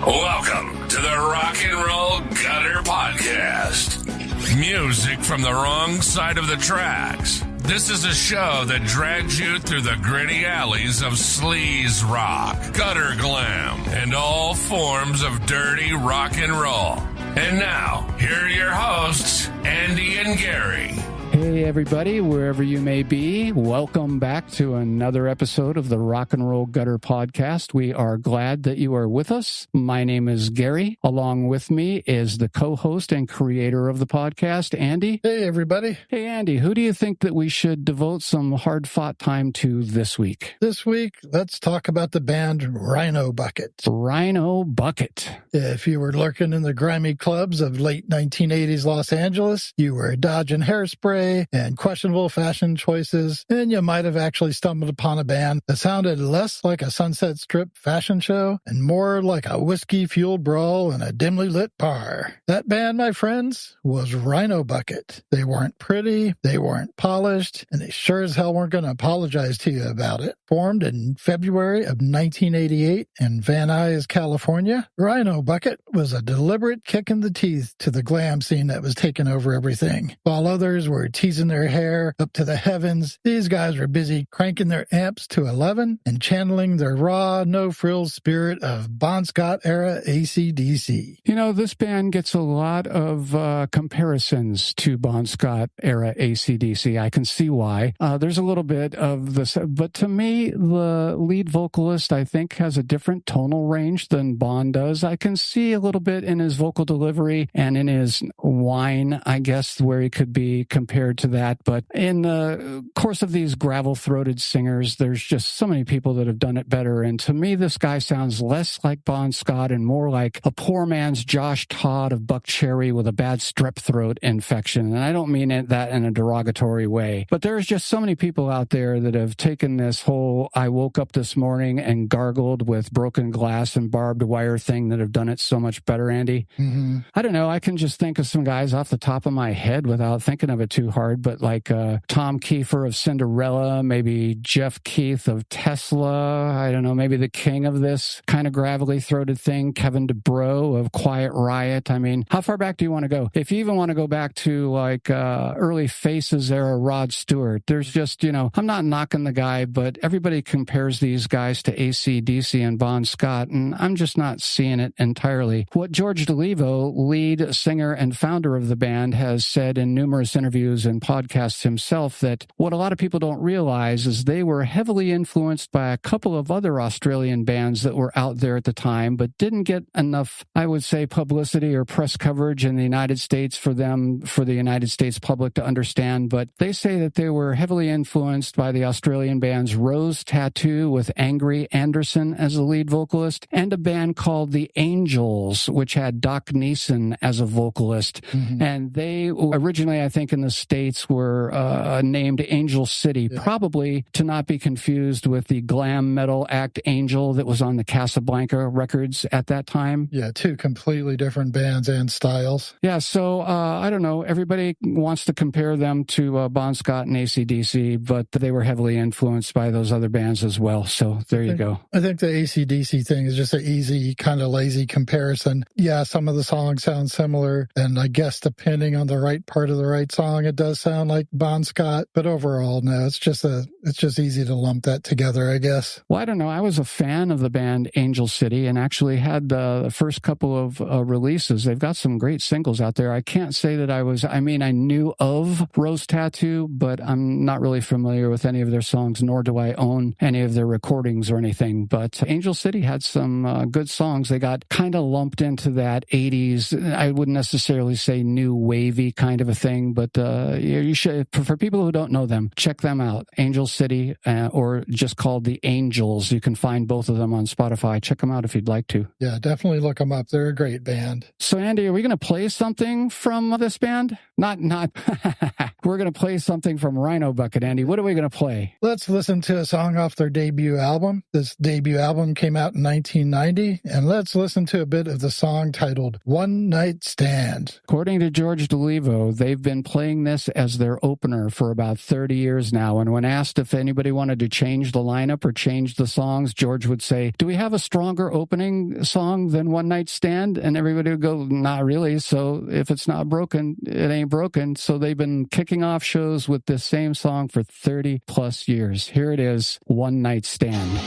Welcome to the Rock and Roll Gutter Podcast. Music from the wrong side of the tracks. This is a show that drags you through the gritty alleys of sleaze rock, gutter glam, and all forms of dirty rock and roll. And now, here are your hosts, Andy and Gary. Hey everybody, wherever you may be, welcome back to another episode of the Rock and Roll Gutter Podcast. We are glad that you are with us. My name is Gary. Along with me is the co-host and creator of the podcast, Andy. Hey everybody. Hey Andy, who do you think that we should devote some hard-fought time to this week? This week, let's talk about the band Rhino Bucket. Rhino Bucket. If you were lurking in the grimy clubs of late 1980s Los Angeles, you were dodging hairspray and questionable fashion choices, and you might have actually stumbled upon a band that sounded less like a Sunset Strip fashion show and more like a whiskey-fueled brawl in a dimly lit bar. That band, my friends, was Rhino Bucket. They weren't pretty, they weren't polished, and they sure as hell weren't going to apologize to you about it. Formed in February of 1988 in Van Nuys, California, Rhino Bucket was a deliberate kick in the teeth to the glam scene that was taking over everything. While others were teasing their hair up to the heavens, these guys were busy cranking their amps to 11 and channeling their raw, no-frills spirit of Bon Scott-era AC/DC. You know, this band gets a lot of comparisons to Bon Scott-era AC/DC. I can see why. There's a little bit of this, but to me, the lead vocalist, I think, has a different tonal range than Bon does. I can see a little bit in his vocal delivery and in his whine, I guess, where he could be compared to that. But in the course of these gravel-throated singers, there's just so many people that have done it better. And to me, this guy sounds less like Bon Scott and more like a poor man's Josh Todd of Buck Cherry with a bad strep throat infection. And I don't mean that in a derogatory way. But there's just so many people out there that have taken this whole I woke up this morning and gargled with broken glass and barbed wire thing that have done it so much better, Andy. Mm-hmm. I don't know. I can just think of some guys off the top of my head without thinking of it too hard, but like Tom Kiefer of Cinderella, maybe Jeff Keith of Tesla, I don't know, maybe the king of this kind of gravelly throated thing, Kevin DeBro of Quiet Riot. I mean, how far back do you want to go? If you even want to go back to like early Faces era Rod Stewart, there's just, you know, I'm not knocking the guy, but everybody compares these guys to AC/DC and Bon Scott, and I'm just not seeing it entirely. What George DeLevo, lead singer and founder of the band, has said in numerous interviews and podcasts himself, that what a lot of people don't realize is they were heavily influenced by a couple of other Australian bands that were out there at the time, but didn't get enough, I would say, publicity or press coverage in the United States for the United States public to understand. But they say that they were heavily influenced by the Australian bands Rose Tattoo with Angry Anderson as the lead vocalist, and a band called the Angels, which had Doc Neeson as a vocalist. Mm-hmm. And they originally, I think, in the States were named Angel City, probably to not be confused with the glam metal act Angel that was on the Casablanca records at that time. Yeah, two completely different bands and styles. Yeah, so I don't know. Everybody wants to compare them to Bon Scott and AC/DC, but they were heavily influenced by those other bands as well. So there you go. I think the AC/DC thing is just an easy, kind of lazy comparison. Yeah, some of the songs sound similar, and I guess depending on the right part of the right song, it does sound like Bon Scott. But overall, no, it's just easy to lump that together, I guess. Well, I don't know. I was a fan of the band Angel City and actually had the first couple of releases. They've got some great singles out there. I can't say that I knew of Rose Tattoo, but I'm not really familiar with any of their songs, nor do I own any of their recordings or anything. But Angel City had some good songs. They got kind of lumped into that 80s, I wouldn't necessarily say new wavy kind of a thing, but you should, for people who don't know them, check them out. Angel City, or just called the Angels. You can find both of them on Spotify. Check them out if you'd like to. Yeah, definitely look them up. They're a great band. So Andy, are we going to play something from this band? Not. We're going to play something from Rhino Bucket, Andy. What are we going to play? Let's listen to a song off their debut album. This debut album came out in 1990, and let's listen to a bit of the song titled One Night Stand. According to George DeLevo, they've been playing this this as their opener for about 30 years now. And when asked if anybody wanted to change the lineup or change the songs, George would say, "Do we have a stronger opening song than One Night Stand?" And everybody would go, "Not really. So if it's not broken, it ain't broken." So they've been kicking off shows with this same song for 30 plus years. Here it is, One Night Stand.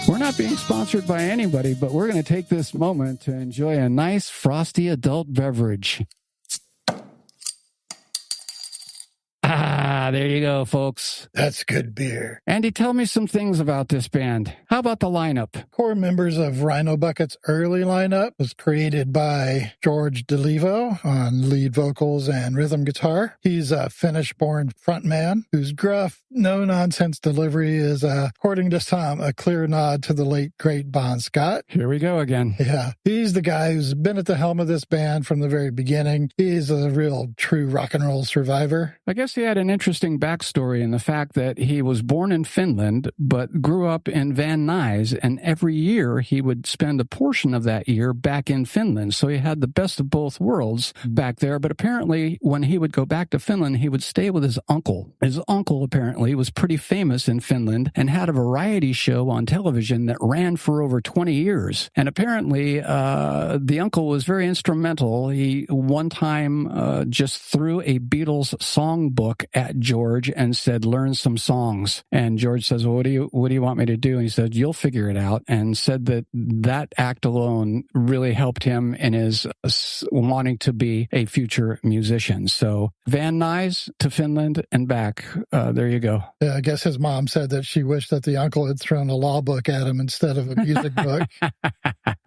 We're not being sponsored by anybody, but we're going to take this moment to enjoy a nice, frosty adult beverage. There you go, folks. That's good beer. Andy, tell me some things about this band. How about the lineup? Core members of Rhino Bucket's early lineup was created by George DeLevo on lead vocals and rhythm guitar. He's a Finnish-born frontman whose gruff, no-nonsense delivery is, according to some, a clear nod to the late, great Bon Scott. Here we go again. Yeah. He's the guy who's been at the helm of this band from the very beginning. He's a real, true rock and roll survivor. I guess he had an interesting backstory in the fact that he was born in Finland, but grew up in Van Nuys, and every year he would spend a portion of that year back in Finland. So he had the best of both worlds back there. But apparently, when he would go back to Finland, he would stay with his uncle. His uncle apparently was pretty famous in Finland and had a variety show on television that ran for over 20 years. And apparently, the uncle was very instrumental. He one time just threw a Beatles songbook at George and said, "Learn some songs." And George says, "Well, what do you want me to do?" And he said, "You'll figure it out." And said that act alone really helped him in his wanting to be a future musician. So Van Nuys to Finland and back. There you go. Yeah, I guess his mom said that she wished that the uncle had thrown a law book at him instead of a music book.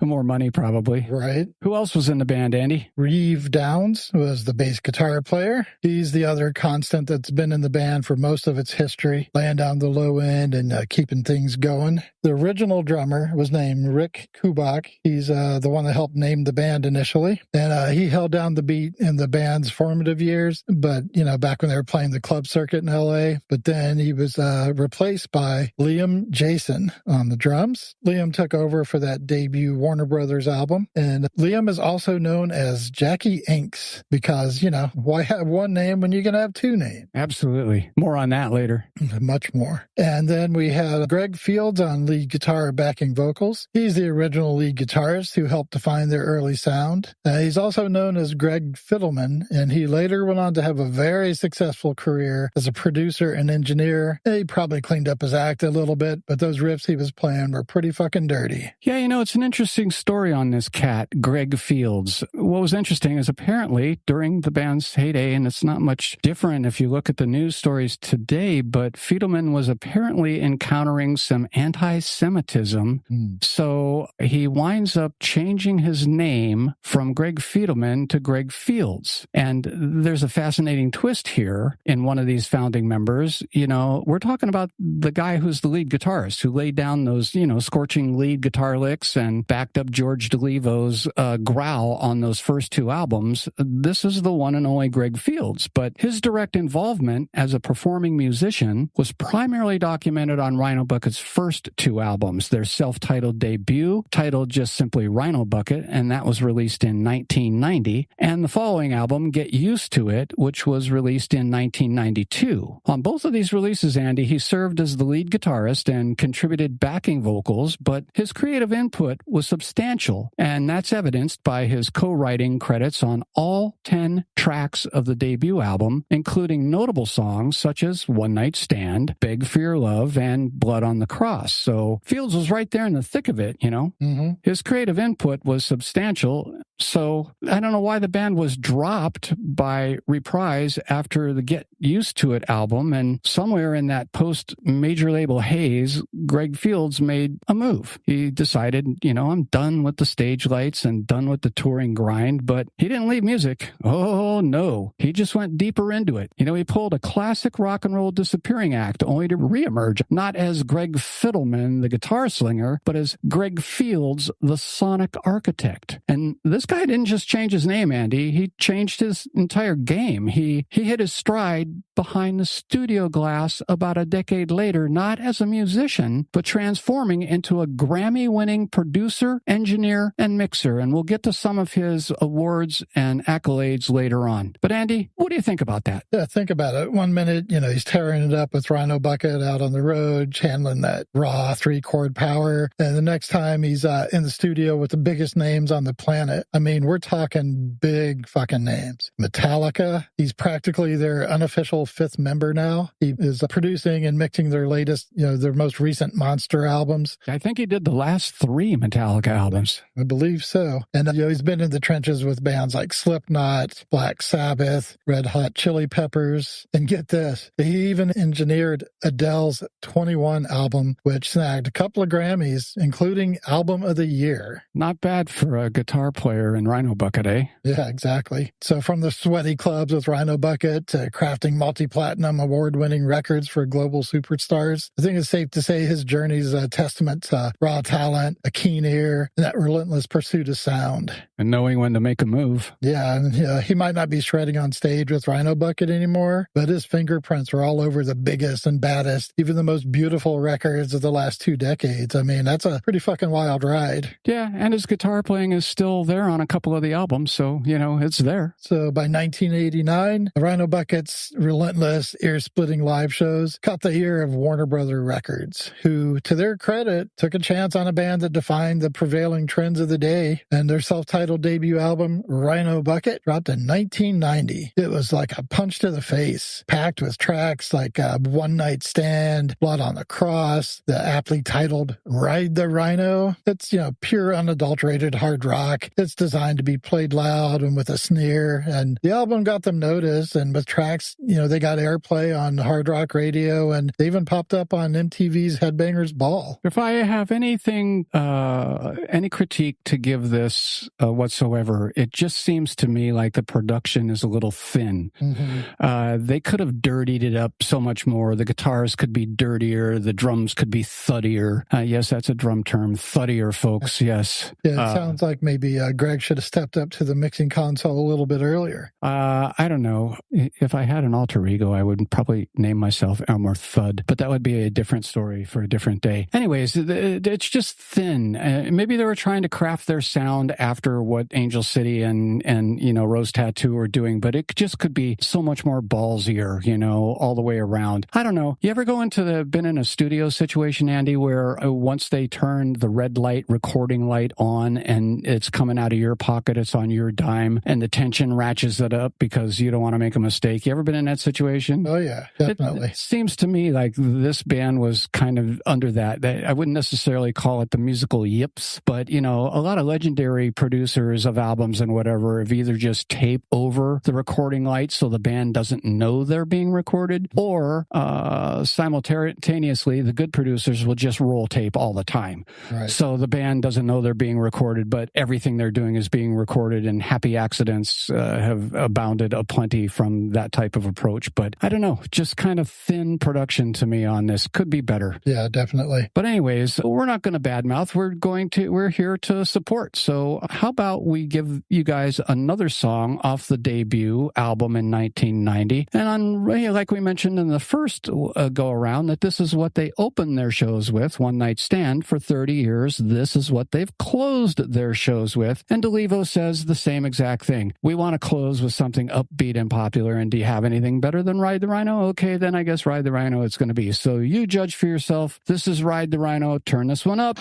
More money, probably. Right. Who else was in the band, Andy? Reeve Downs was the bass guitar player. He's the other constant that's been in the band for most of its history, laying down the low end and keeping things going. The original drummer was named Rick Kubak. He's the one that helped name the band initially. And he held down the beat in the band's formative years, but, back when they were playing the club circuit in L.A. But then he was replaced by Liam Jason on the drums. Liam took over for that debut Warner Brothers album. And Liam is also known as Jackie Inks because, why have one name when you can have two names? Absolutely. More on that later. Much more. And then we have Greg Fields on lead guitar backing vocals. He's the original lead guitarist who helped define their early sound. He's also known as Greg Fiddleman, and he later went on to have a very successful career as a producer and engineer. He probably cleaned up his act a little bit, but those riffs he was playing were pretty fucking dirty. Yeah, it's an interesting story on this cat, Greg Fields. What was interesting is apparently during the band's heyday, and it's not much different if you look at the news stories today, but Fiedleman was apparently encountering some anti-Semitism. So he winds up changing his name from Greg Fiedleman to Greg Fields. And there's a fascinating twist here in one of these founding members. We're talking about the guy who's the lead guitarist, who laid down those, scorching lead guitar licks and backed up George DeLevo's growl on those first two albums. This is the one and only Greg Fields, but his direct involvement as a performing musician was primarily documented on Rhino Bucket's first two albums, their self-titled debut, titled just simply Rhino Bucket, and that was released in 1990, and the following album, Get Used to It, which was released in 1992. On both of these releases, Andy, he served as the lead guitarist and contributed backing vocals, but his creative input was substantial, and that's evidenced by his co-writing credits on all 10 tracks of the debut album, including notable songs such as One Night Stand, Beg for Your Love, and Blood on the Cross. So Fields was right there in the thick of it, His creative input was substantial, so I don't know why the band was dropped by Reprise after the Get Used to It album, and somewhere in that post-major label haze, Greg Fields made a move. He decided, I'm done with the stage lights and done with the touring grind, but he didn't leave music. Oh, no. He just went deeper into it. He pulled a classic rock and roll disappearing act only to reemerge, not as Greg Fiddleman, the guitar slinger, but as Greg Fields, the sonic architect. And this guy didn't just change his name, Andy. He changed his entire game. He hit his stride behind the studio glass about a decade later, not as a musician, but transforming into a Grammy-winning producer, engineer, and mixer. And we'll get to some of his awards and accolades later on. But Andy, what do you think about that? Yeah, think about it. 1 minute, he's tearing it up with Rhino Bucket out on the road, channeling that raw 3-chord power. And the next time he's in the studio with the biggest names on the planet. I mean, we're talking big fucking names. Metallica, he's practically their unofficial 5th member now. He is producing and mixing their latest, their most recent monster albums. I think he did the last 3 Metallica albums. I believe so. And he's been in the trenches with bands like Slipknot, Black Sabbath, Red Hot Chili Peppers. And get this, he even engineered Adele's 21 album, which snagged a couple of Grammys, including Album of the Year. Not bad for a guitar player in Rhino Bucket, eh? Yeah, exactly. So from the sweaty clubs with Rhino Bucket to crafting multi-platinum award-winning records for global superstars, I think it's safe to say his journey is a testament to raw talent, a keen ear, and that relentless pursuit of sound. And knowing when to make a move. Yeah, and he might not be shredding on stage with Rhino Bucket anymore, but his fingerprints are all over the biggest and baddest, even the most beautiful records of the last 2 decades. I mean, that's a pretty fucking wild ride. Yeah, and his guitar playing is still there on a couple of the albums, so, it's there. So by 1989, Rhino Bucket's relentless, ear-splitting live shows caught the ear of Warner Brothers Records, who, to their credit, took a chance on a band that defined the prevailing trends of the day, and their self-titled debut album, Rhino Bucket, dropped in 1990. It was like a punch to the face, packed with tracks like One Night Stand, Blood on the Cross, the aptly titled Ride the Rhino. It's, pure unadulterated hard rock. It's designed to be played loud and with a sneer. And the album got them noticed, and with tracks, they got airplay on hard rock radio, and they even popped up on MTV's Headbangers Ball. If I have anything, any critique to give this whatsoever, it just seems to me like the production is a little thin. Mm-hmm. They could have dirtied it up so much more. The guitars could be dirtier. The drums could be thuddier. Yes, that's a drum term. Thuddier, folks. Yes. Yeah, it sounds like maybe Greg should have stepped up to the mixing console a little bit earlier. I don't know. If I had an alter ego, I would probably name myself Elmer Thud, but that would be a different story for a different day. Anyways, it's just thin. Maybe they were trying to craft their sound after what Angel City and Rose Tattoo were doing, but it just could be so much more ballsier, all the way around. I don't know. You ever been in a studio situation, Andy, where once they turn the red light recording light on and it's coming out of your pocket, it's on your dime, and the tension ratchets it up because you don't want to make a mistake? You ever been in that situation? Oh, yeah, definitely. It seems to me like this band was kind of under that. I wouldn't necessarily call it the musical yips, but, a lot of legendary producers of albums and whatever have either just taped over the recording light so the band doesn't know they're being recorded, or simultaneously, the good producers will just roll tape all the time. Right. So the band doesn't know they're being recorded, but everything they're doing is being recorded, and happy accidents have abounded aplenty from that type of approach. But I don't know, just kind of thin production to me on this. Could be better. Yeah, definitely. But anyways, we're not going to badmouth. We're here to support. So how about we give you guys another song off the debut album in 1990. And like we mentioned in the first go around, that this is what they opened their shows with, One Night Stand. For 30 years, this is what they've closed their shows with. And DeLevo says the same exact thing. We want to close with something upbeat and popular. And do you have anything better than Ride the Rhino? Okay, then I guess Ride the Rhino it's going to be. So you judge for yourself. This is Ride the Rhino. Turn this one up.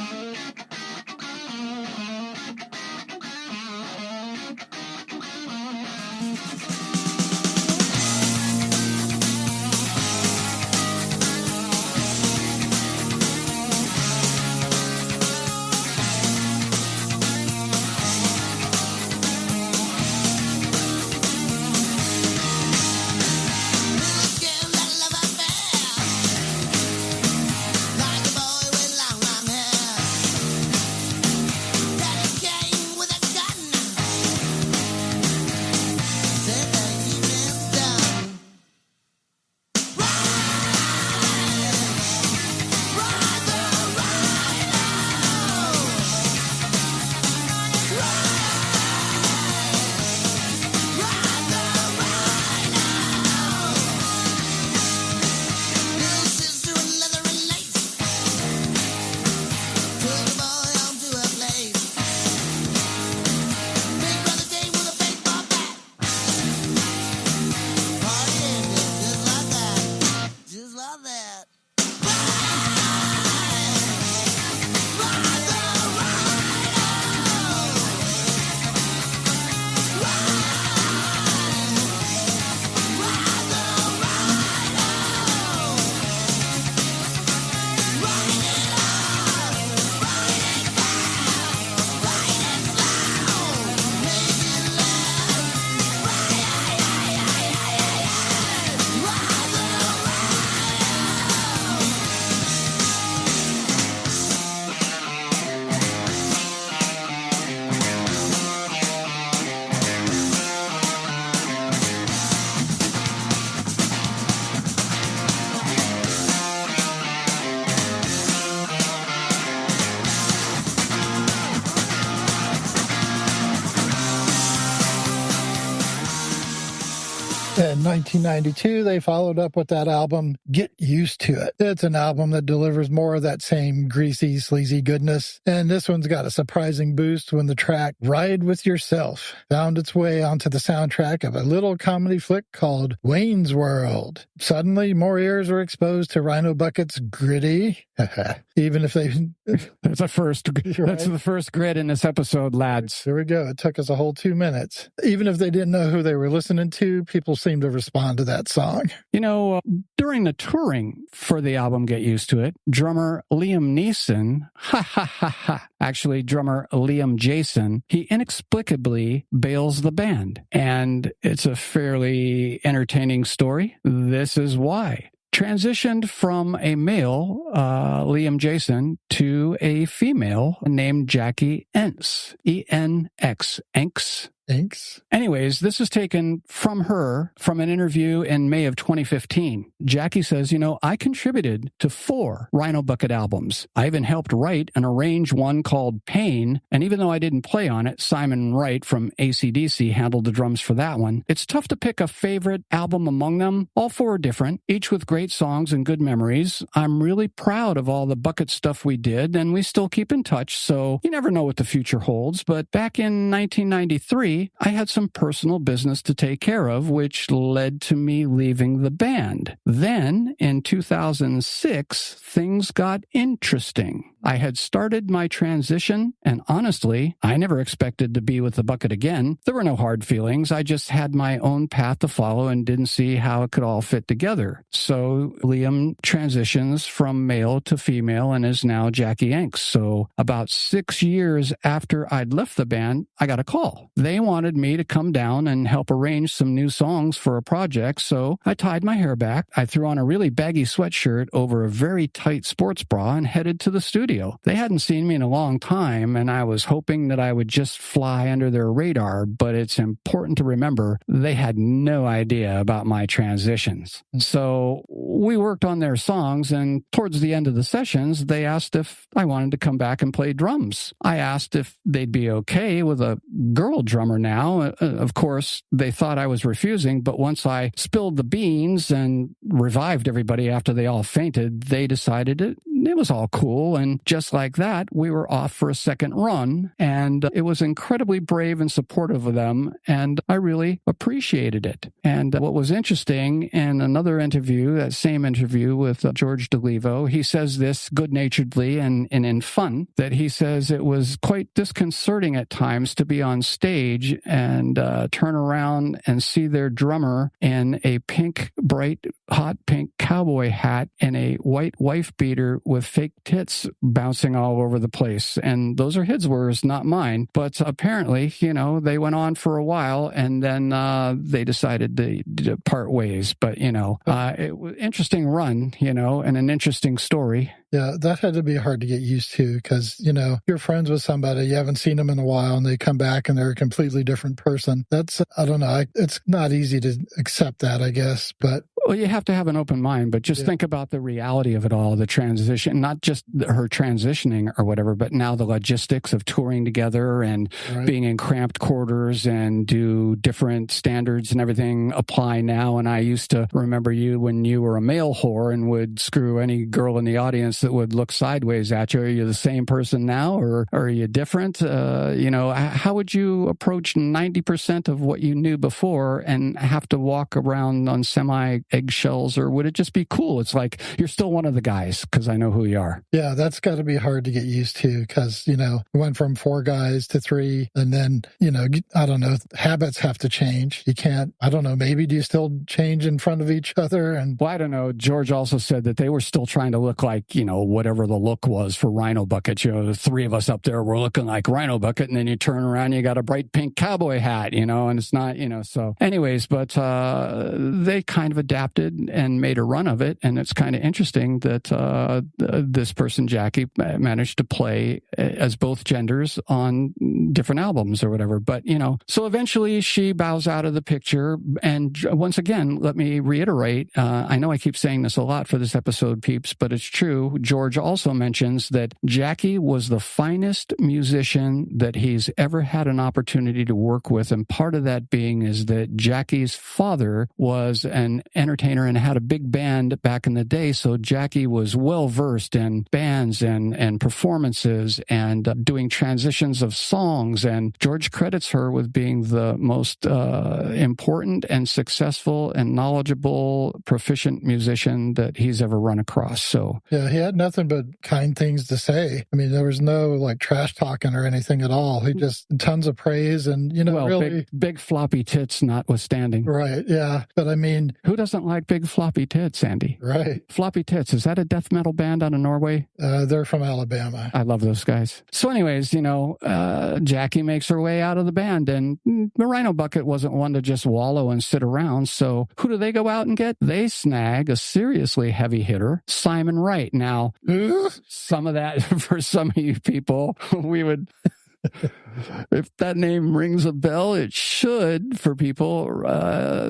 In 1992, they followed up with that album, Get Used to It. It's an album that delivers more of that same greasy, sleazy goodness. And this one's got a surprising boost when the track Ride With Yourself found its way onto the soundtrack of a little comedy flick called Wayne's World. Suddenly, more ears were exposed to Rhino Bucket's gritty. Even if they... That's a first. Right? That's the first grit in this episode, lads. Here we go. It took us a whole 2 minutes. Even if they didn't know who they were listening to, people seemed to respond to that song? During the touring for the album Get Used to It, drummer Liam Neeson, actually drummer Liam Jason, he inexplicably bails the band. And it's a fairly entertaining story. This is why. Transitioned from a male, Liam Jason, to a female named Jackie Enx, E-N-X, Enx. Anyways, this is taken from her from an interview in May of 2015. Jackie says, I contributed to 4 Rhino Bucket albums. I even helped write and arrange one called Pain, and even though I didn't play on it, Simon Wright from AC/DC handled the drums for that one. It's tough to pick a favorite album among them. All 4 are different, each with great songs and good memories. I'm really proud of all the Bucket stuff we did, and we still keep in touch, so you never know what the future holds. But back in 1993, I had some personal business to take care of, which led to me leaving the band. Then, in 2006, things got interesting. I had started my transition, and honestly, I never expected to be with the Bucket again. There were no hard feelings. I just had my own path to follow and didn't see how it could all fit together. So Liam transitions from male to female and is now Jackie Enx. So about 6 years after I'd left the band, I got a call. They wanted me to come down and help arrange some new songs for a project, so I tied my hair back. I threw on a really baggy sweatshirt over a very tight sports bra and headed to the studio. They hadn't seen me in a long time, and I was hoping that I would just fly under their radar, but it's important to remember they had no idea about my transitions. So we worked on their songs, and towards the end of the sessions, they asked if I wanted to come back and play drums. I asked if they'd be okay with a girl drummer now. Of course, they thought I was refusing, but once I spilled the beans and revived everybody after they all fainted, they decided it was all cool. And just like that, we were off for a second run, and it was incredibly brave and supportive of them, and I really appreciated it. And what was interesting, in another interview, that same interview with George DeLevo, he says this good-naturedly and in fun, that he says it was quite disconcerting at times to be on stage and turn around and see their drummer in a pink, bright, hot pink cowboy hat and a white wife beater with fake tits bouncing all over the place. And those are his words, not mine. But apparently, they went on for a while, and then they decided to part ways. But, it was an interesting run, and an interesting story. Yeah, that had to be hard to get used to because, you're friends with somebody, you haven't seen them in a while, and they come back and they're a completely different person. That's, I don't know, it's not easy to accept that, I guess, but... Well, you have to have an open mind, but just think about the reality of it all, the transition, not just her transitioning or whatever, but now the logistics of touring together and being in cramped quarters and do different standards and everything apply now. And I used to remember you when you were a male whore and would screw any girl in the audience that would look sideways at you. Are you the same person now, or are you different? How would you approach 90% of what you knew before and have to walk around on eggshells, or would it just be cool? It's like, you're still one of the guys because I know who you are. Yeah, that's got to be hard to get used to because, we went from 4 guys to 3, and then, I don't know, habits have to change. You can't, I don't know, maybe do you still change in front of each other? And well, I don't know. George also said that they were still trying to look like, whatever the look was for Rhino Bucket. The 3 of us up there were looking like Rhino Bucket, and then you turn around, you got a bright pink cowboy hat, and it's not, so anyways, but they kind of adapted and made a run of it. And it's kind of interesting that this person, Jackie, managed to play as both genders on different albums or whatever. But, so eventually she bows out of the picture. And once again, let me reiterate, I know I keep saying this a lot for this episode, peeps, but it's true. George also mentions that Jackie was the finest musician that he's ever had an opportunity to work with. And part of that being is that Jackie's father was an entertainer and had a big band back in the day. So Jackie was well versed in bands and performances and doing transitions of songs. And George credits her with being the most important and successful and knowledgeable, proficient musician that he's ever run across. So yeah, he had nothing but kind things to say. I mean, there was no like trash talking or anything at all. He just tons of praise and, really big floppy tits notwithstanding. Right. Yeah. But I mean, who doesn't like big floppy tits, Andy? Right. Floppy Tits. Is that a death metal band out of Norway? They're from Alabama. I love those guys. So anyways, Jackie makes her way out of the band, and the Rhino Bucket wasn't one to just wallow and sit around. So who do they go out and get? They snag a seriously heavy hitter, Simon Wright. Now, some of that, for some of you people, we would... If that name rings a bell, it should for people.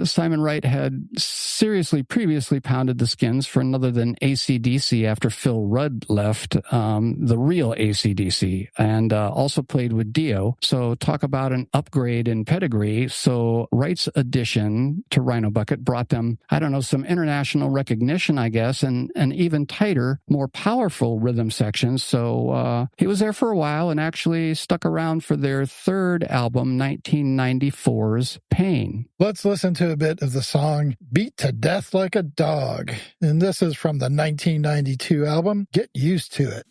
Simon Wright had seriously previously pounded the skins for none other than AC/DC after Phil Rudd left, the real AC/DC, and also played with Dio. So talk about an upgrade in pedigree. So Wright's addition to Rhino Bucket brought them, some international recognition, I guess, and even tighter, more powerful rhythm sections. So he was there for a while and actually stuck around for their third album, 1994's Pain. Let's listen to a bit of the song Beat to Death Like a Dog. And this is from the 1992 album, Get Used to It.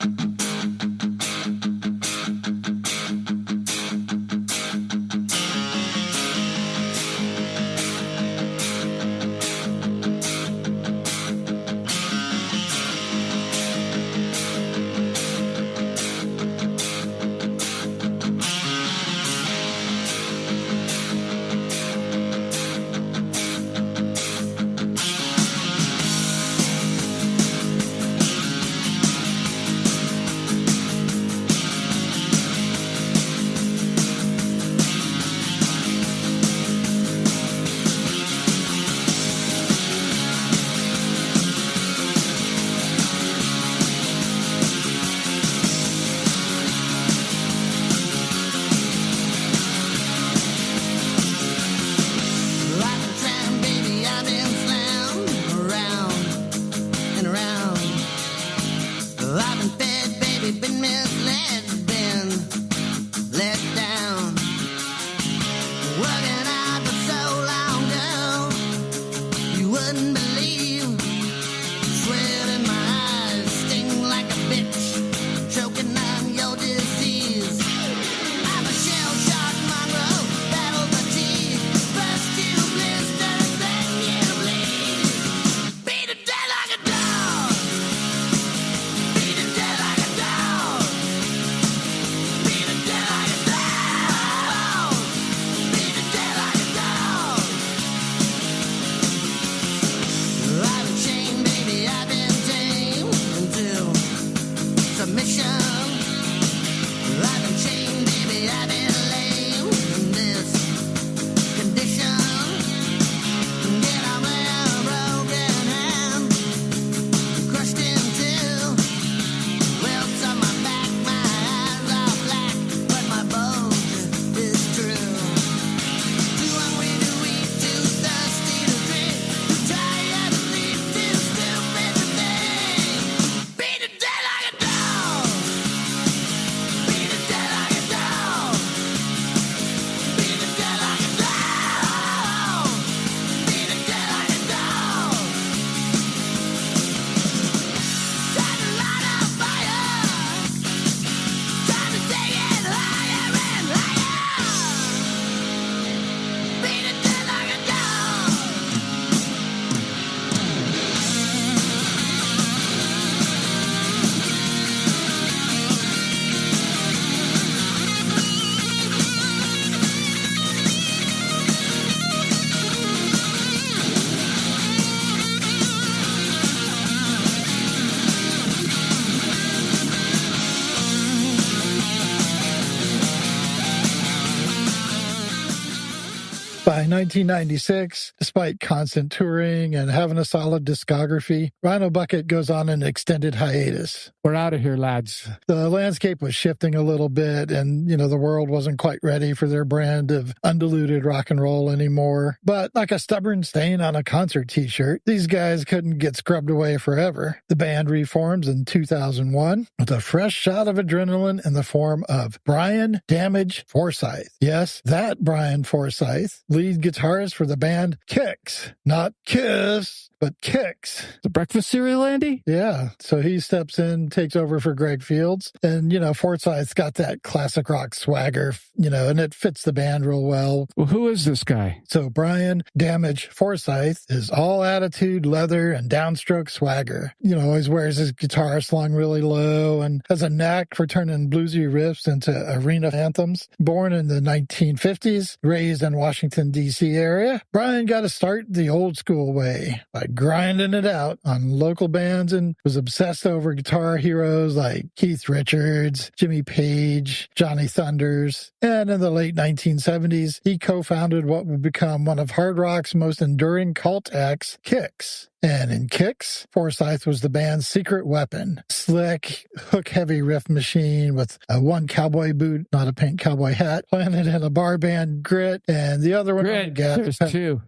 By 1996, despite constant touring and having a solid discography, Rhino Bucket goes on an extended hiatus. We're out of here, lads. The landscape was shifting a little bit, and, the world wasn't quite ready for their brand of undiluted rock and roll anymore. But like a stubborn stain on a concert t-shirt, these guys couldn't get scrubbed away forever. The band reforms in 2001 with a fresh shot of adrenaline in the form of Brian "Damage" Forsyth. Yes, that Brian Forsyth, lead guitarist for the band Kix. Not Kiss, but Kix. The breakfast cereal, Andy? Yeah. So he steps in, takes over for Greg Fields. And, Forsyth's got that classic rock swagger, and it fits the band real well. Well, who is this guy? So Brian "Damage" Forsyth is all attitude, leather, and downstroke swagger. Always wears his guitar slung really low and has a knack for turning bluesy riffs into arena anthems. Born in the 1950s, raised in Washington, D.C. area, Brian got to start the old school way by grinding it out on local bands and was obsessed over guitar heroes like Keith Richards, Jimmy Page, Johnny Thunders. And in the late 1970s, he co-founded what would become one of hard rock's most enduring cult acts, Kix. And in Kix, Forsyth was the band's secret weapon. Slick, hook-heavy riff machine with one cowboy boot, not a pink cowboy hat, planted in a bar band, Grit, and the other one... Grit, there's two.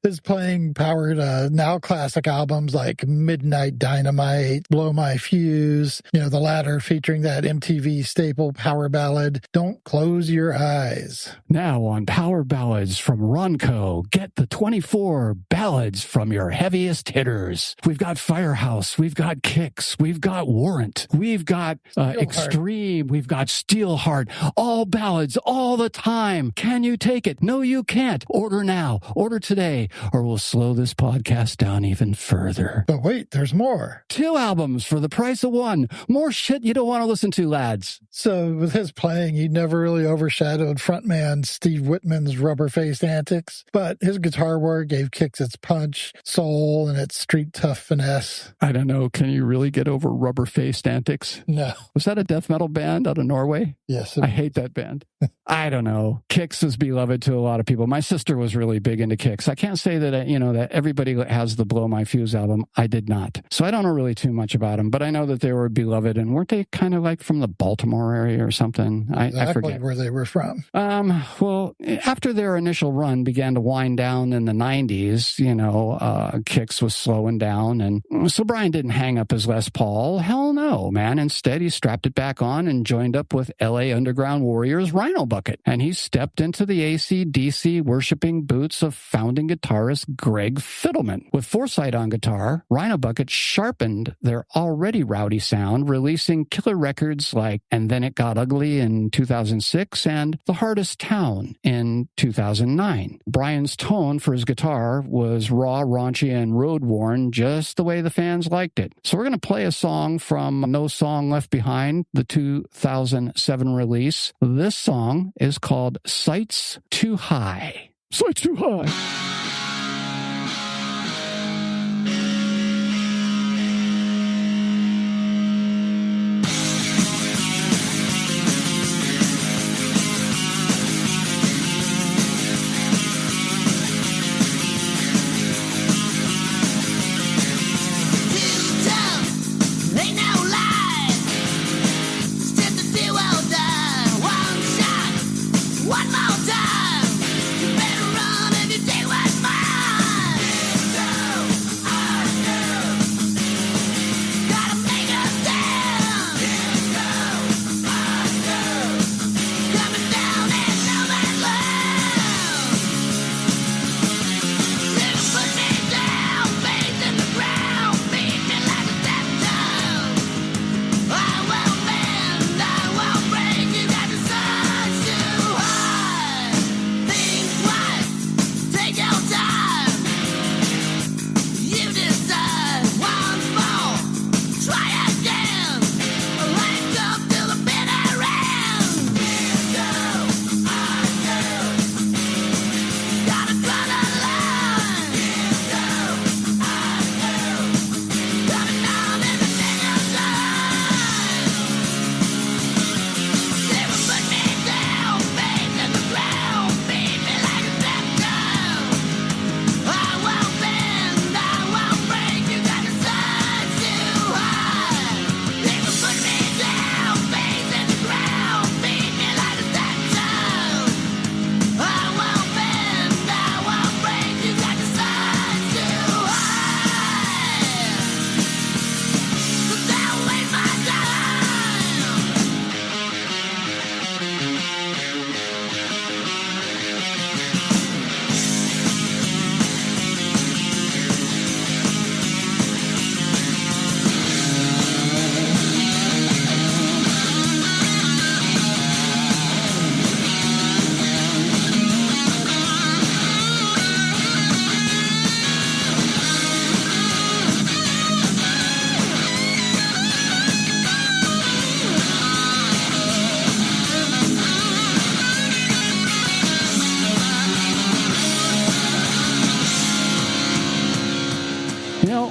Is playing powered now classic albums like Midnight Dynamite, Blow My Fuse, the latter featuring that MTV staple power ballad, Don't Close Your Eyes. Now on Power Ballads from Ronco, get the 24 ballads from your heaviest hitters. We've got Firehouse, we've got Kix, we've got Warrant, we've got Extreme, we've got Steelheart, all ballads all the time. Can you take it? No, you can't. Order now. Order today. Or we'll slow this podcast down even further. But wait, there's more. 2 albums for the price of 1. More shit you don't want to listen to, lads. So with his playing, he never really overshadowed frontman Steve Whitman's rubber-faced antics, but his guitar work gave Kix its punch, soul, and its street-tough finesse. I don't know. Can you really get over rubber-faced antics? No. Was that a death metal band out of Norway? Yes. I hate that band. I don't know. Kix is beloved to a lot of people. My sister was really big into Kix. I can't say that, that everybody has the Blow My Fuse album. I did not. So I don't know really too much about them, but I know that they were beloved. And weren't they kind of like from the Baltimore area or something? I forget where they were from. Well, after their initial run began to wind down in the 90s, Kix was slowing down. And so Brian didn't hang up his Les Paul. Hell no, man. Instead, he strapped it back on and joined up with LA Underground Warriors' Rhino Bucket. And he stepped into the AC/DC worshipping boots of founding guitarist Greg Fiddleman. With Forsyth on guitar, Rhino Bucket sharpened their already rowdy sound, releasing killer records like And Then It Got Ugly in 2006 and The Hardest Town in 2009. Brian's tone for his guitar was raw, raunchy, and road-worn, just the way the fans liked it. So we're going to play a song from No Song Left Behind, the 2007 release. This song is called Sights Too High. Sights Too High. One more time, you better run if you take what's mine.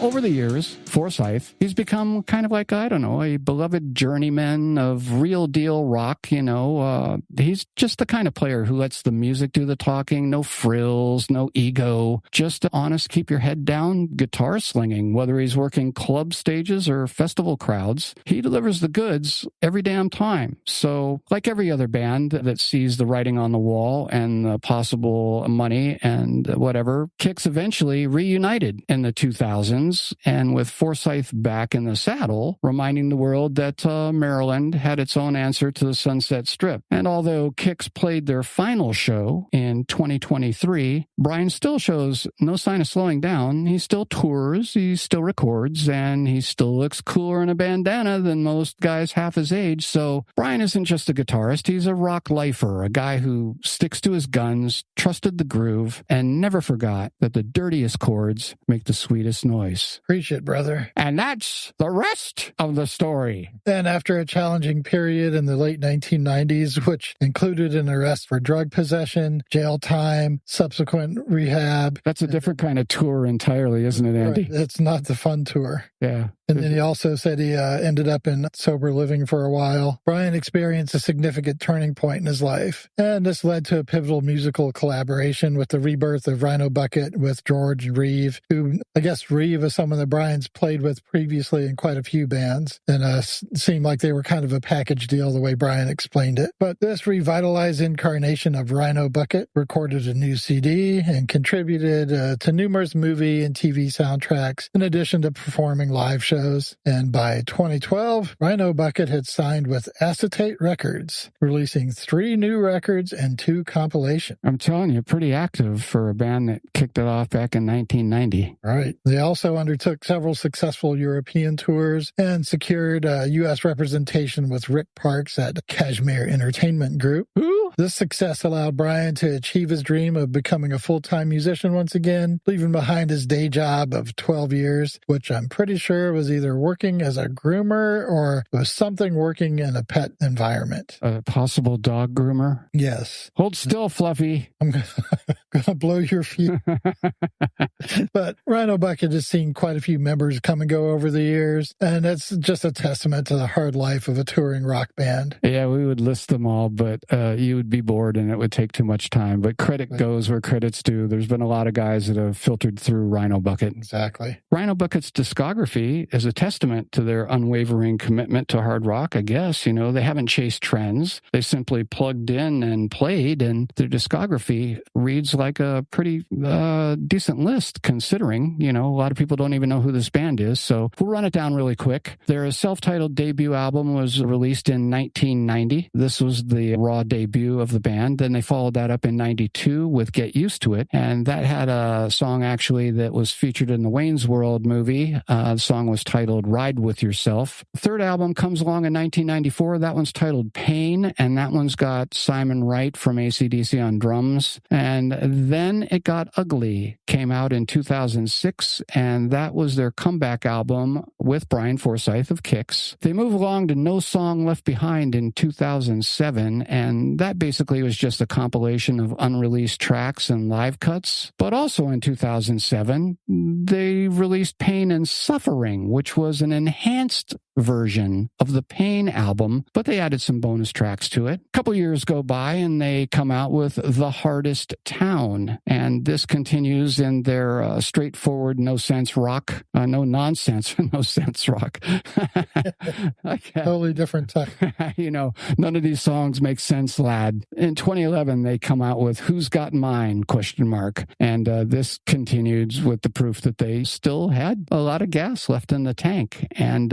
over the years, Forsyth, he's become kind of like, I don't know, a beloved journeyman of real deal rock, he's just the kind of player who lets the music do the talking, no frills, no ego, just honest, keep your head down, guitar slinging, whether he's working club stages or festival crowds. He delivers the goods every damn time. So, like every other band that sees the writing on the wall and the possible money and whatever, Kix eventually reunited in the 2000s, and with Forsyth back in the saddle, reminding the world that Maryland had its own answer to the Sunset Strip. And although Kix played their final show in 2023, Brian still shows no sign of slowing down. He still tours, he still records, and he still looks cooler in a bandana than most guys half his age. So Brian isn't just a guitarist, he's a rock lifer, a guy who sticks to his guns, trusted the groove, and never forgot that the dirtiest chords make the sweetest noise. Preach it, brother. And that's the rest of the story. Then after a challenging period in the late 1990s, which included an arrest for drug possession, jail time, subsequent rehab. That's a different kind of tour entirely, isn't it, Andy? Right. It's not the fun tour. Yeah. And then he also said he ended up in sober living for a while. Brian experienced a significant turning point in his life, and this led to a pivotal musical collaboration with the rebirth of Rhino Bucket with George Reeve, who I guess Reeve is someone that Brian's played with previously in quite a few bands, and seemed like they were kind of a package deal the way Brian explained it. But this revitalized incarnation of Rhino Bucket recorded a new CD and contributed to numerous movie and TV soundtracks, in addition to performing live shows. And by 2012, Rhino Bucket had signed with Acetate Records, releasing 3 new records and 2 compilations. I'm telling you, pretty active for a band that kicked it off back in 1990. Right. They also undertook several successful European tours and secured U.S. representation with Rick Parks at Kashmir Entertainment Group. Who? This success allowed Brian to achieve his dream of becoming a full-time musician once again, leaving behind his day job of 12 years, which I'm pretty sure was either working as a groomer or was something working in a pet environment. A possible dog groomer? Yes. Hold still, Fluffy. I'm going to blow your feet. But Rhino Bucket has seen quite a few members come and go over the years, and it's just a testament to the hard life of a touring rock band. Yeah, we would list them all, but you would be bored and it would take too much time. But credit goes where credit's due. There's been a lot of guys that have filtered through Rhino Bucket. Exactly. Rhino Bucket's discography is a testament to their unwavering commitment to hard rock, I guess. They haven't chased trends. They simply plugged in and played, and their discography reads like a pretty decent list, considering, a lot of people don't even know who this band is. So we'll run it down really quick. Their self-titled debut album was released in 1990. This was the raw debut of the band. Then they followed that up in 92 with Get Used to It, and that had a song actually that was featured in the Wayne's World movie. The song was titled Ride With Yourself. Third album comes along in 1994. That one's titled Pain, and that one's got Simon Wright from AC/DC on drums. And then It Got Ugly came out in 2006, and that was their comeback album with Brian Forsyth of Kix. They move along to No Song Left Behind in 2007, and that basically was just a compilation of unreleased tracks and live cuts. But also in 2007, they released Pain and Suffering, which was an enhanced version of the Pain album, but they added some bonus tracks to it. A couple years go by and they come out with The Hardest Town, and this continues in their straightforward, no sense rock, no nonsense, no sense rock. Totally different type. None of these songs make sense, lad. In 2011, they come out with Who's Got Mine? ? And this continues with the proof that they still had a lot of gas left in the tank. And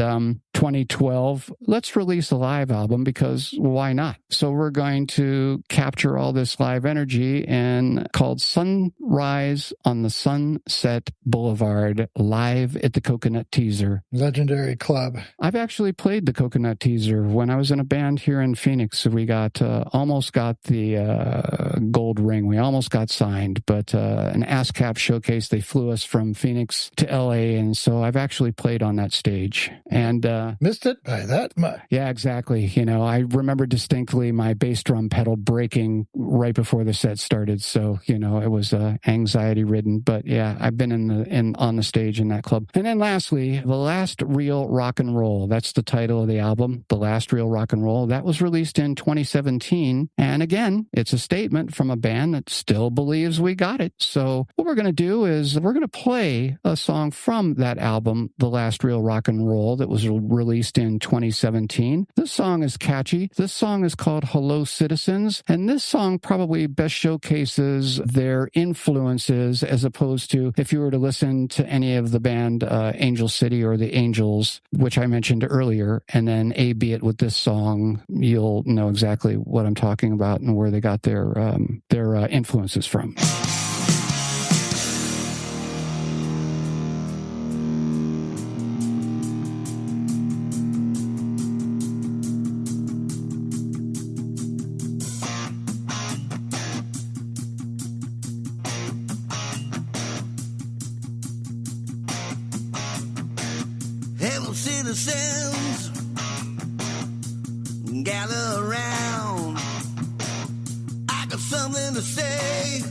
2012, let's release a live album, because why not? So we're going to capture all this live energy and called Sunrise on the Sunset Boulevard, live at the Coconut Teaser. Legendary club. I've actually played the Coconut Teaser when I was in a band here in Phoenix. We almost got the gold ring. We almost got signed, but an ASCAP showcase, they flew us from Phoenix to LA, and so I've actually played on that stage. And missed it by that much. Yeah, exactly. You know, I remember distinctly my bass drum pedal breaking right before the set started. So, you know, it was anxiety ridden. But yeah, I've been on the stage in that club. And then lastly, The Last Real Rock and Roll. That's the title of the album, The Last Real Rock and Roll. That was released in 2017. And again, it's a statement from a band that still believes we got it. So what we're going to do is we're going to play a song from that album, The Last Real Rock and Roll, that was released in 2017. This song is catchy. This song is called Hello Citizens. And this song probably best showcases their influences as opposed to if you were to listen to any of the band Angel City or the Angels, which I mentioned earlier, and then A-B it with this song, you'll know exactly what I'm talking about and where they got their influences from. Hello, citizens, gather around. I got something to say,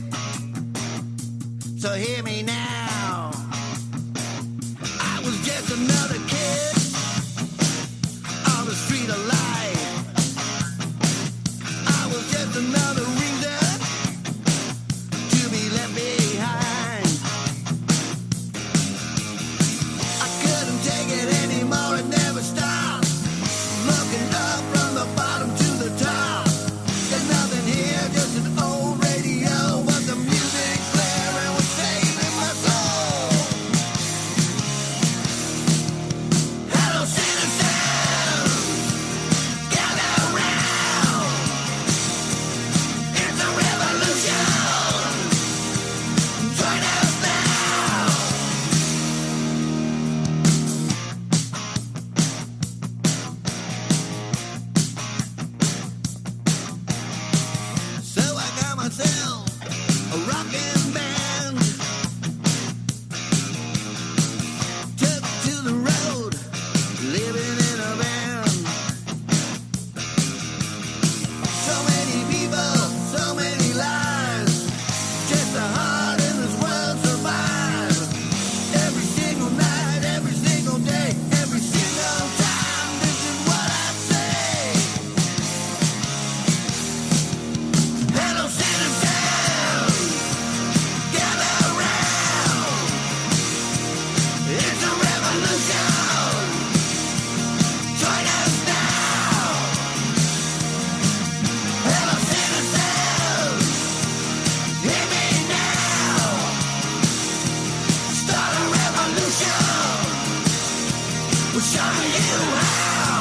so hear me now. I was just another kid on the street of life. I was just another reason to be left behind. I couldn't take it anymore, it never stopped. Looking up from the bottom to the top. There's nothing here, just an old radio, but the music blaring was saving my soul. Hello, citizens, gather around. It's a revolution. Join us now. So I got myself a rockin' band. Took to the road, living in a van. So many people, so many lies. Just the heart in this world survives. Every single night, every single day, every single time. This is what I say. Hello, citizens, gather around. It's a revolution. Join us now. Hello, citizens, hear me now. Start a revolution. We'll show you how.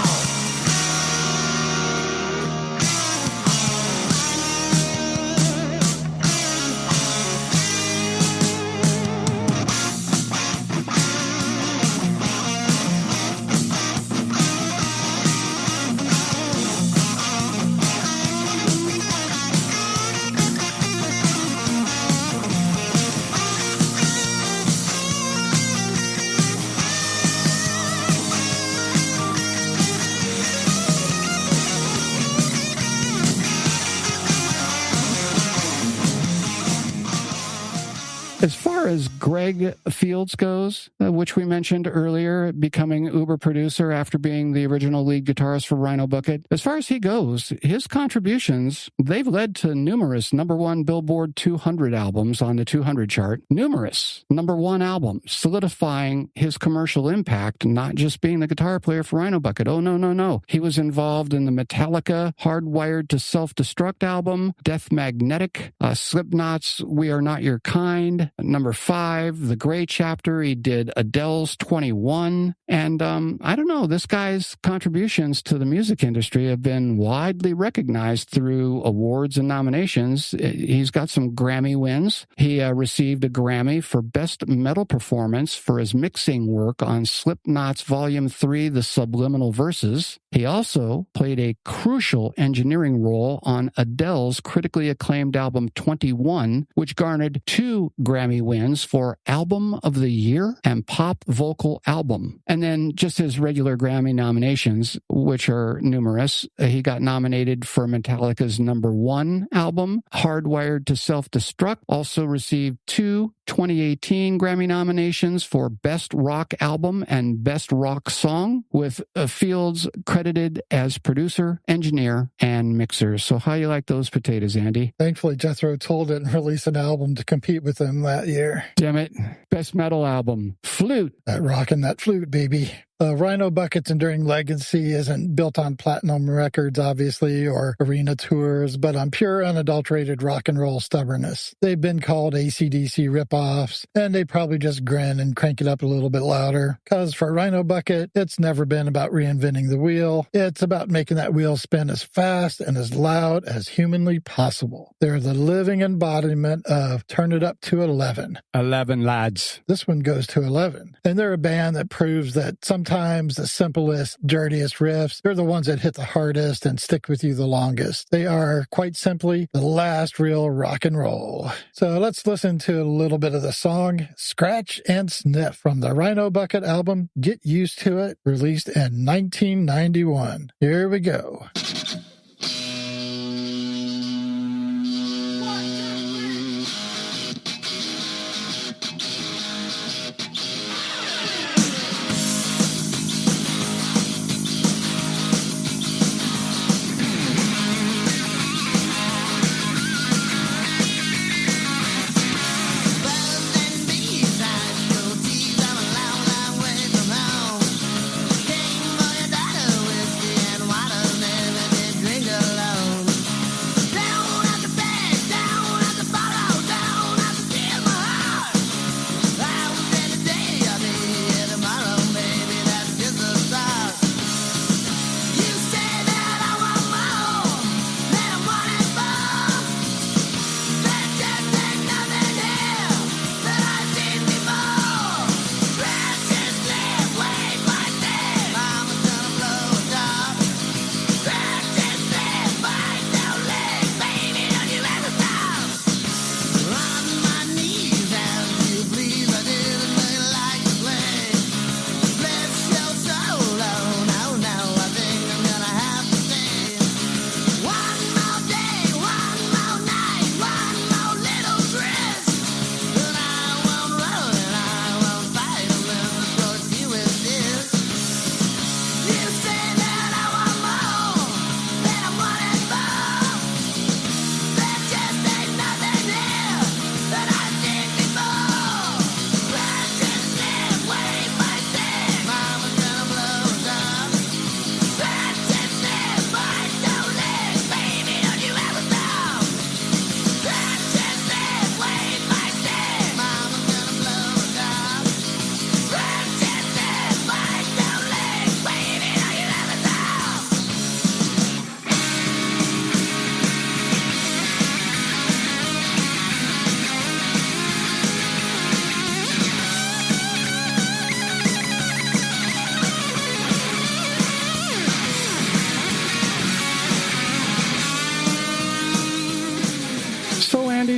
As far as Greg Fields goes, which we mentioned earlier, becoming Uber producer after being the original lead guitarist for Rhino Bucket, as far as he goes, his contributions, they've led to numerous #1 Billboard 200 albums on the 200 chart, numerous #1 albums, solidifying his commercial impact, not just being the guitar player for Rhino Bucket. Oh, no. He was involved in the Metallica Hardwired to Self-Destruct album, Death Magnetic, Slipknot's We Are Not Your Kind, Number 5, The Gray Chapter. He did Adele's 21. And I don't know, this guy's contributions to the music industry have been widely recognized through awards and nominations. He's got some Grammy wins. He received a Grammy for Best Metal Performance for his mixing work on Slipknot's Volume 3, The Subliminal Verses. He also played a crucial engineering role on Adele's critically acclaimed album 21, which garnered 2 Grammy Grammy wins for Album of the Year and Pop Vocal Album. And then just his regular Grammy nominations, which are numerous. He got nominated for Metallica's #1 album, Hardwired to Self-Destruct. Also received 2 2018 Grammy nominations for Best Rock Album and Best Rock Song, with Fields credited as producer, engineer, and mixer. So how you like those potatoes, Andy? Thankfully, Jethro Tull didn't release an album to compete with them that year. Damn it. Best metal album, Flute. That rockin' that flute, baby. Rhino Bucket's enduring legacy isn't built on platinum records, obviously, or arena tours, but on pure, unadulterated rock and roll stubbornness. They've been called AC/DC ripoffs, and they probably just grin and crank it up a little bit louder. Because for Rhino Bucket, it's never been about reinventing the wheel. It's about making that wheel spin as fast and as loud as humanly possible. They're the living embodiment of turn it up to 11. 11, lads. This one goes to 11. And they're a band that proves that sometimes the simplest, dirtiest riffs, they're the ones that hit the hardest and stick with you the longest. They are, quite simply, the last real rock and roll. So let's listen to a little bit of the song Scratch and Sniff from the Rhino Bucket album, Get Used to It, released in 1991. Here we go.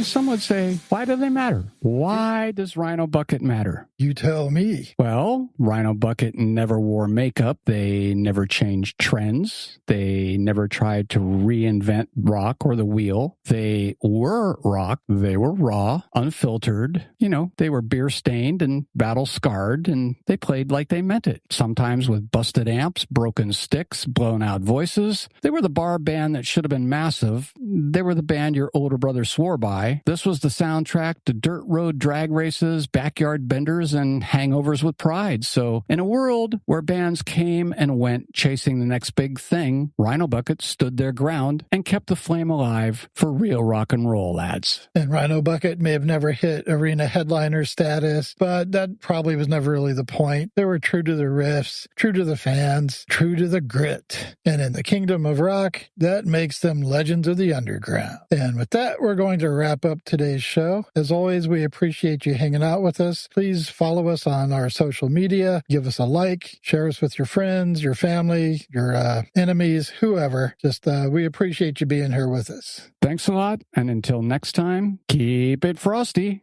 Some would say, why do they matter? Why does Rhino Bucket matter? You tell me. Well, Rhino Bucket never wore makeup. They never changed trends. They never tried to reinvent rock or the wheel. They were rock. They were raw, unfiltered. You know, they were beer-stained and battle-scarred, and they played like they meant it. Sometimes with busted amps, broken sticks, blown-out voices. They were the bar band that should have been massive. They were the band your older brother swore by. This was the soundtrack to dirt road drag races, backyard benders, and hangovers with pride. So in a world where bands came and went chasing the next big thing, Rhino Bucket stood their ground and kept the flame alive for real rock and roll, lads. And Rhino Bucket may have never hit arena headliner status, but that probably was never really the point. They were true to the riffs, true to the fans, true to the grit. And in the kingdom of rock, that makes them legends of the underground. And with that, we're going to wrap up today's show. As always, we appreciate you hanging out with us. Please follow us on our social media. Give us a like. Share us with your friends, your family, your enemies, whoever. Just we appreciate you being here with us. Thanks a lot. And until next time, keep it frosty.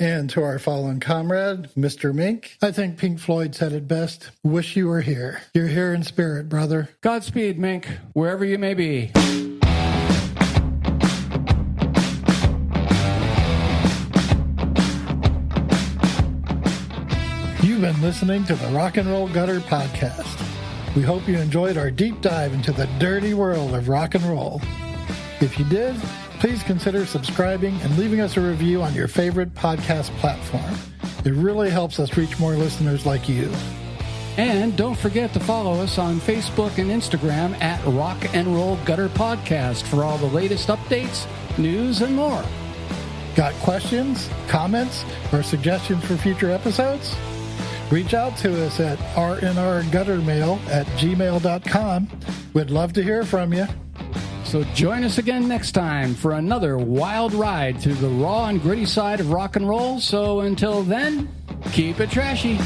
And to our fallen comrade, Mr. Mink, I think Pink Floyd said it best. Wish you were here. You're here in spirit, brother. Godspeed, Mink, wherever you may be. You've been listening to the Rock and Roll Gutter Podcast. We hope you enjoyed our deep dive into the dirty world of rock and roll. If you did, please consider subscribing and leaving us a review on your favorite podcast platform. It really helps us reach more listeners like you. And don't forget to follow us on Facebook and Instagram at Rock and Roll Gutter Podcast for all the latest updates, news, and more. Got questions, comments, or suggestions for future episodes? Reach out to us at rnrguttermail@gmail.com. We'd love to hear from you. So join us again next time for another wild ride through the raw and gritty side of rock and roll. So until then, keep it trashy.